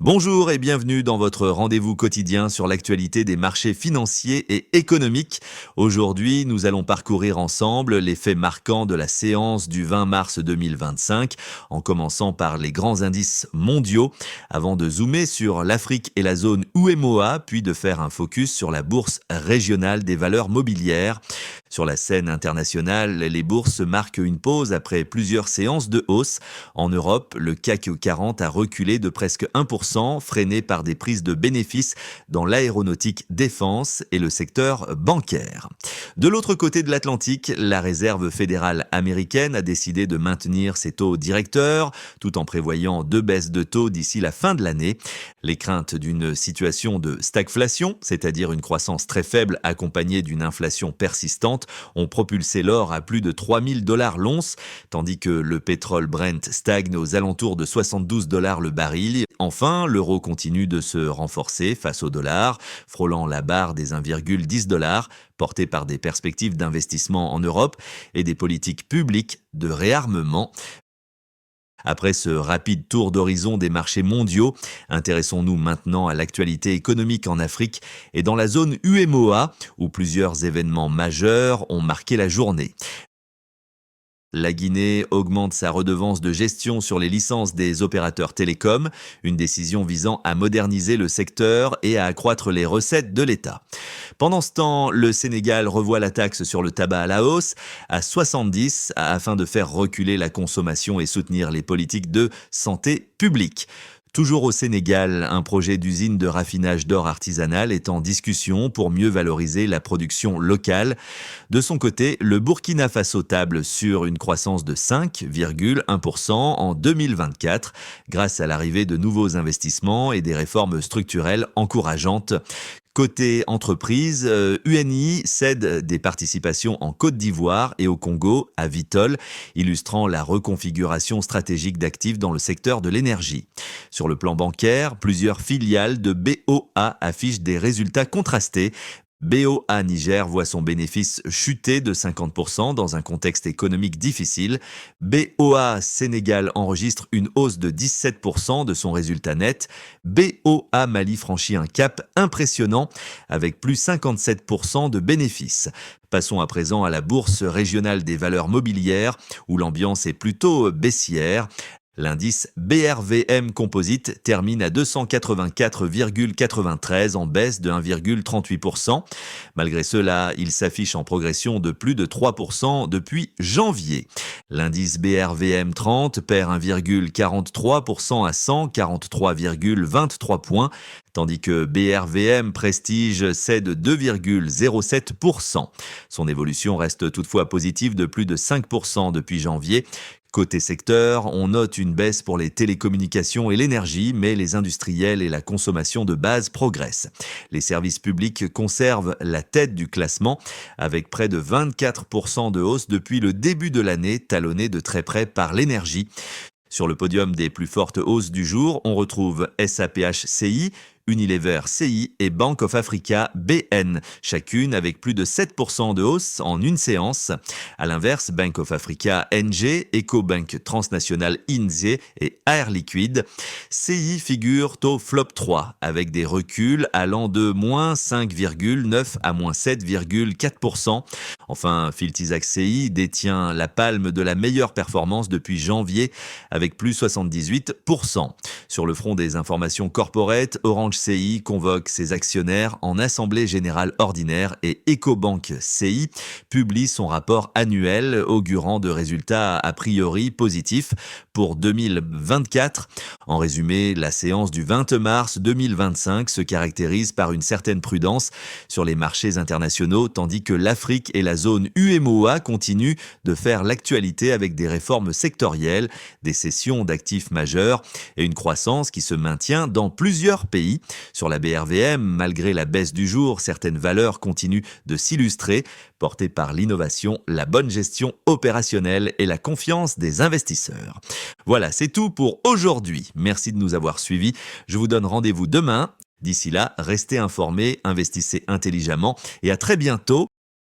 Bonjour et bienvenue dans votre rendez-vous quotidien sur l'actualité des marchés financiers et économiques. Aujourd'hui, nous allons parcourir ensemble les faits marquants de la séance du 20 mars 2025, en commençant par les grands indices mondiaux, avant de zoomer sur l'Afrique et la zone UEMOA, puis de faire un focus sur la bourse régionale des valeurs mobilières. Sur la scène internationale, les bourses marquent une pause après plusieurs séances de hausse. En Europe, le CAC 40 a reculé de presque 1%, freiné par des prises de bénéfices dans l'aéronautique défense et le secteur bancaire. De l'autre côté de l'Atlantique, la Réserve fédérale américaine a décidé de maintenir ses taux directeurs, tout en prévoyant 2 baisses de taux d'ici la fin de l'année. Les craintes d'une situation de stagflation, c'est-à-dire une croissance très faible accompagnée d'une inflation persistante, ont propulsé l'or à plus de 3000 $ l'once, tandis que le pétrole Brent stagne aux alentours de 72 $ le baril. Enfin, l'euro continue de se renforcer face au dollar, frôlant la barre des 1,10 $, porté par des perspectives d'investissement en Europe et des politiques publiques de réarmement. Après ce rapide tour d'horizon des marchés mondiaux, intéressons-nous maintenant à l'actualité économique en Afrique et dans la zone UEMOA, où plusieurs événements majeurs ont marqué la journée. La Guinée augmente sa redevance de gestion sur les licences des opérateurs télécoms, une décision visant à moderniser le secteur et à accroître les recettes de l'État. Pendant ce temps, le Sénégal revoit la taxe sur le tabac à la hausse, à 70, afin de faire reculer la consommation et soutenir les politiques de santé publique. Toujours au Sénégal, un projet d'usine de raffinage d'or artisanal est en discussion pour mieux valoriser la production locale. De son côté, le Burkina Faso table sur une croissance de 5,1% en 2024 grâce à l'arrivée de nouveaux investissements et des réformes structurelles encourageantes. Côté entreprise, UNI cède des participations en Côte d'Ivoire et au Congo à Vitol, illustrant la reconfiguration stratégique d'actifs dans le secteur de l'énergie. Sur le plan bancaire, plusieurs filiales de BOA affichent des résultats contrastés. BOA Niger voit son bénéfice chuter de 50% dans un contexte économique difficile. BOA Sénégal enregistre une hausse de 17% de son résultat net. BOA Mali franchit un cap impressionnant avec plus 57% de bénéfices. Passons à présent à la bourse régionale des valeurs mobilières où l'ambiance est plutôt baissière. L'indice BRVM Composite termine à 284,93 en baisse de 1,38%. Malgré cela, il s'affiche en progression de plus de 3% depuis janvier. L'indice BRVM 30 perd 1,43% à 143,23 points, tandis que BRVM Prestige cède 2,07%. Son évolution reste toutefois positive de plus de 5% depuis janvier. Côté secteur, on note une baisse pour les télécommunications et l'énergie, mais les industriels et la consommation de base progressent. Les services publics conservent la tête du classement, avec près de 24% de hausse depuis le début de l'année, talonné de très près par l'énergie. Sur le podium des plus fortes hausses du jour, on retrouve SAPH-CI, Unilever CI et Bank of Africa BN, chacune avec plus de 7% de hausse en une séance. À l'inverse, Bank of Africa NG, EcoBank Transnational INSE et Air Liquide. CI figure au flop 3 avec des reculs allant de moins 5,9 à moins 7,4%. Enfin, Filtisac CI détient la palme de la meilleure performance depuis janvier avec plus 78%. Sur le front des informations corporate, Orange CI convoque ses actionnaires en assemblée générale ordinaire et Ecobank CI publie son rapport annuel augurant de résultats a priori positifs pour 2024. En résumé, la séance du 20 mars 2025 se caractérise par une certaine prudence sur les marchés internationaux, tandis que l'Afrique et la zone UEMOA continuent de faire l'actualité avec des réformes sectorielles, des cessions d'actifs majeurs et une croissance qui se maintient dans plusieurs pays. Sur la BRVM, malgré la baisse du jour, certaines valeurs continuent de s'illustrer, portées par l'innovation, la bonne gestion opérationnelle et la confiance des investisseurs. Voilà, c'est tout pour aujourd'hui. Merci de nous avoir suivis. Je vous donne rendez-vous demain. D'ici là, restez informés, investissez intelligemment et à très bientôt